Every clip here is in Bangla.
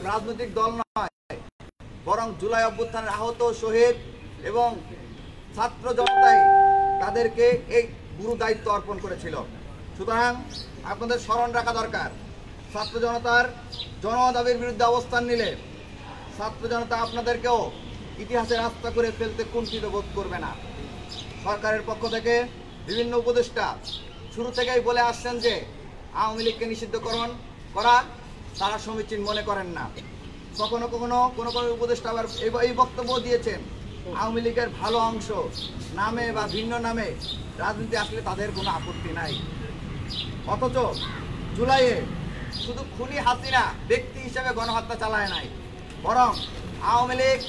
রাজনৈতিক দল নয়, বরং জুলাই অভ্যুত্থানের আহত, শহীদ এবং ছাত্র জনতাই তাদেরকে এই গুরু দায়িত্ব অর্পণ করেছিল। সুতরাং আপনাদের স্মরণ রাখা দরকার, ছাত্র জনতার জনদাবির বিরুদ্ধে অবস্থান নিলে ছাত্র জনতা আপনাদেরকেও ইতিহাসে রাস্তা করে ফেলতে কুণ্ঠিত বোধ করবে না। সরকারের পক্ষ থেকে বিভিন্ন উপদেষ্টা শুরু থেকেই বলে আসছেন যে আওয়ামী লীগকে নিষিদ্ধকরণ করা তারা সমীচীন মনে করেন না। কখনো কখনো কোনো কোনো উপদেষ্টা আবার এই বক্তব্য দিয়েছেন আওয়ামী লীগের ভালো অংশ নামে বা ভিন্ন নামে রাজনীতি আসলে তাদের কোনো আপত্তি নাই। অথচ জুলাইয়ে শুধু খুনি হাসিনা ব্যক্তি হিসেবে গণহত্যা চালায় নাই, বরং আওয়ামী লীগ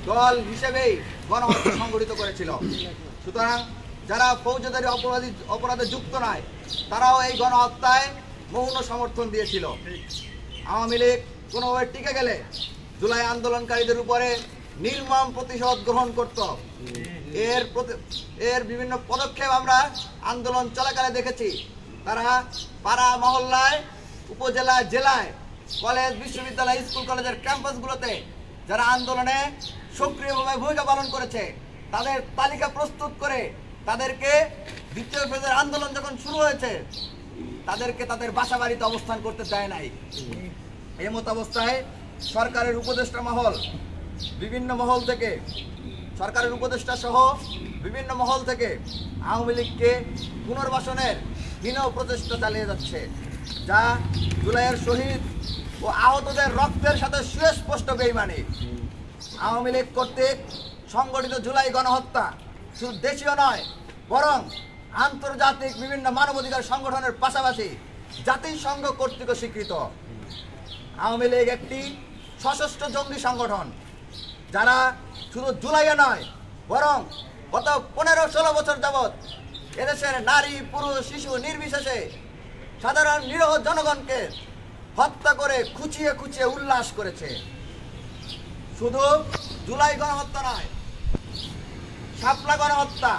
দল হিসেবেই গণহত্যা সংগঠিত করেছিল। সুতরাং যারা ফৌজদারি অপরাধে যুক্ত নয় তারাও এই গণহত্যায় মৌন সমর্থন দিয়েছিল। আওয়ামী লীগ কোনোভাবে টিকে গেলে জুলাই আন্দোলনকারীদের উপরে নির্মম প্রতিশোধ গ্রহণ করত। এর বিভিন্ন পদক্ষেপ আমরা আন্দোলন চলাকালে দেখেছি। তারা পাড়া মহল্লায়, উপজেলায়, জেলায়, কলেজ, বিশ্ববিদ্যালয়, স্কুল কলেজের ক্যাম্পাসগুলোতে যারা আন্দোলনে সক্রিয়ভাবে ভূমিকা পালন করেছে তাদের তালিকা প্রস্তুত করে তাদেরকে দ্বিতীয় ফেজের আন্দোলন যখন শুরু হয়েছে তাদেরকে তাদের বাসা বাড়িতে অবস্থান করতে দেয় নাই। এই মত অবস্থায় সরকারের উপদেষ্টা মহল বিভিন্ন মহল থেকে, সরকারের উপদেষ্টা সহ বিভিন্ন মহল থেকে আওয়ামী লীগকে পুনর্বাসনের হীন প্রচেষ্টা চালিয়ে যাচ্ছে, যা জুলাইয়ের শহীদ ও আহতদের রক্তের সাথে সুস্পষ্ট বেইমানি। আওয়ামী লীগ কর্তৃক সংগঠিত জুলাই গণহত্যা শুধু দেশীয় নয়, বরং আন্তর্জাতিক বিভিন্ন মানবাধিকার সংগঠনের পাশাপাশি জাতিসংঘ কর্তৃক স্বীকৃত। আওয়ামী লীগ একটি সশস্ত্র জঙ্গি সংগঠন, যারা শুধু জুলাইয়ে নয় বরং গত 15-16 বছর যাবৎ এদেশের নারী, পুরুষ, শিশু নির্বিশেষে সাধারণ নিরীহ জনগণকে হত্যা করে খুঁচিয়ে খুঁচিয়ে উল্লাস করেছে। শুধু জুলাই গণহত্যা নয়, শাপলা গণহত্যা,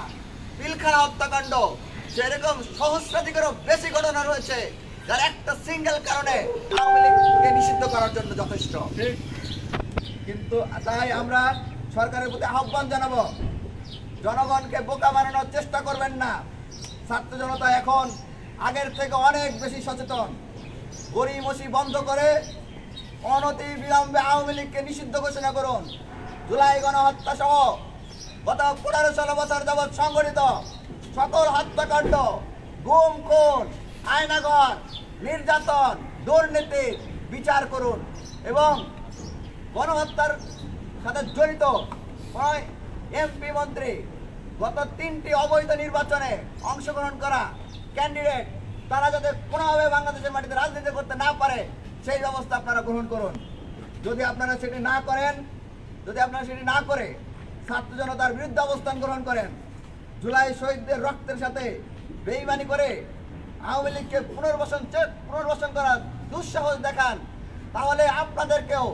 পিলখানা হত্যাকাণ্ড, সেরকম সহস্রাধিকেরও বেশি ঘটনা রয়েছে যার একটা সিঙ্গেল কারণে আওয়ামী লীগকে নিষিদ্ধ করার জন্য যথেষ্ট। কিন্তু তাই আমরা সরকারের প্রতি আহ্বান জানাবো, জনগণকে বোকা বানানোর চেষ্টা করবেন না। ছাত্র জনতা এখন আগের থেকে অনেক বেশি সচেতন। গড়িমসি বন্ধ করে অনতি বিলম্বে আওয়ামী লীগকে নিষিদ্ধ ঘোষণা করুন। জুলাই গণহত্যা সহ গত 15-16 বছর যাবৎ সংগঠিত সকল হত্যাকাণ্ড, গুম, খুন, আয়নাঘর, নির্যাতন, দুর্নীতি বিচার করুন এবং গণহত্যার সাথে জড়িত এমপি, মন্ত্রী, গত 3টি অবৈধ নির্বাচনে অংশগ্রহণ করা ক্যান্ডিডেট, তারা যাতে কোনোভাবে বাংলাদেশের মাটিতে রাজনীতি করতে না পারে সেই ব্যবস্থা আপনারা গ্রহণ করুন। যদি আপনারা সেটি না করে ছাত্র জনতার বিরুদ্ধে অবস্থান গ্রহণ করেন, জুলাই শহীদদের রক্তের সাথে বেইমানি করে আওয়ামী লীগকে পুনর্বাসন করার দুঃসাহস দেখান, তাহলে আপনাদেরকেও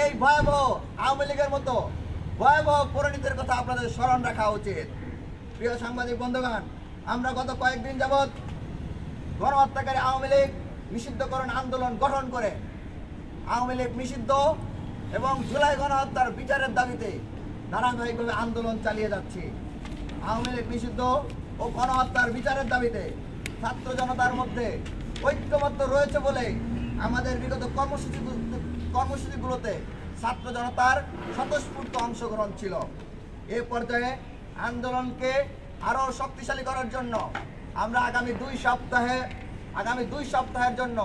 এই ভয়াবহ আওয়ামী লীগের মতো ভয়াবহ পরিণতির কথা আপনাদের স্মরণ রাখা উচিত। প্রিয় সাংবাদিক বন্ধুগণ, আমরা গত কয়েকদিন যাবৎ গণহত্যাকারী আওয়ামী লীগ নিষিদ্ধকরণ আন্দোলন গঠন করে আওয়ামী লীগ নিষিদ্ধ এবং জুলাই গণহত্যার বিচারের দাবিতে ধারাবাহিকভাবে আন্দোলন চালিয়ে যাচ্ছি। আওয়ামী লীগ নিষিদ্ধ ও গণহত্যার বিচারের দাবিতে ছাত্র জনতার মধ্যে ঐক্যবদ্ধ রয়েছে বলে আমাদের বিগত কর্মসূচিগুলোতে ছাত্র জনতার স্বতঃস্ফূর্ত অংশগ্রহণ ছিল। এ পর্যায়ে আন্দোলনকে আরও শক্তিশালী করার জন্য আমরা আগামী 2 সপ্তাহের জন্য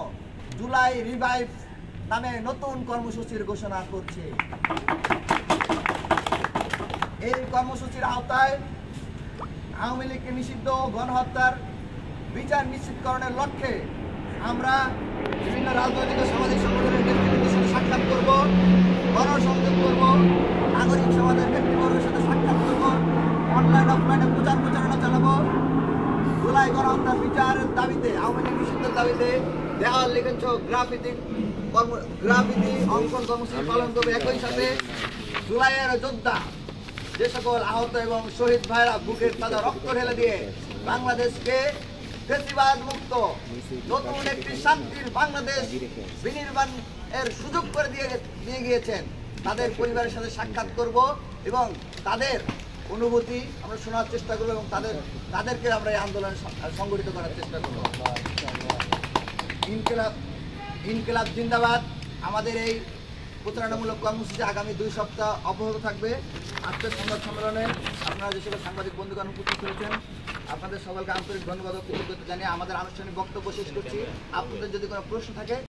জুলাই রিভাইভ নামে নতুন কর্মসূচির ঘোষণা করছি। এই কর্মসূচির আওতায় আওয়ামী লীগকে নিষিদ্ধ গণহত্যার বিচার নিশ্চিতকরণের লক্ষ্যে আমরা বিভিন্ন রাজনৈতিক ও সামাজিক সংগঠনের নেতৃত্বের সাথে সাক্ষাৎ করব, গণসংযোগ করব, নাগরিক সমাজের ব্যক্তিবর্গের সাথে সাক্ষাৎ করব, অনলাইন অফলাইনে প্রচারণা চালাবো। জুলাই গণহত্যার বিচারের দাবিতে, আওয়ামী লীগ নিষিদ্ধের দাবিতে দেওয়াল লিখন সহ গ্রাফিতি অঙ্কন কর্মসূচি পালন করবে। একই সাথে জুলাইয়ের যোদ্ধা যে সকল আহত এবং শহীদ ভাইরা বুকের তাজা রক্ত ঢেলে দিয়ে বাংলাদেশকে ফেসিবাদ মুক্ত নতুন একটি শান্তির বাংলাদেশ বিনির্মাণ এর সুযোগ করে দিয়ে গিয়েছেন। তাদের পরিবারের সাথে সাক্ষাৎ করব এবং তাদের অনুভূতি আমরা শোনার চেষ্টা করব এবং তাদেরকে আমরা এই আন্দোলন সংগঠিত করার চেষ্টা করব। ইনকিলাব জিন্দাবাদ। আমাদের এই প্রচারণামূলক কর্মসূচি আগামী 2 সপ্তাহ অব্যাহত থাকবে। আজকের সংবাদ সম্মেলনে আপনারা যে সকল সাংবাদিক বন্ধুগণ উপস্থিত হয়েছেন আপনাদের সকলকে আন্তরিক ধন্যবাদ ও কৃতজ্ঞতা জানিয়ে আমাদের আনুষ্ঠানিক বক্তব্য শেষ করছি। আপনাদের যদি কোনো প্রশ্ন থাকে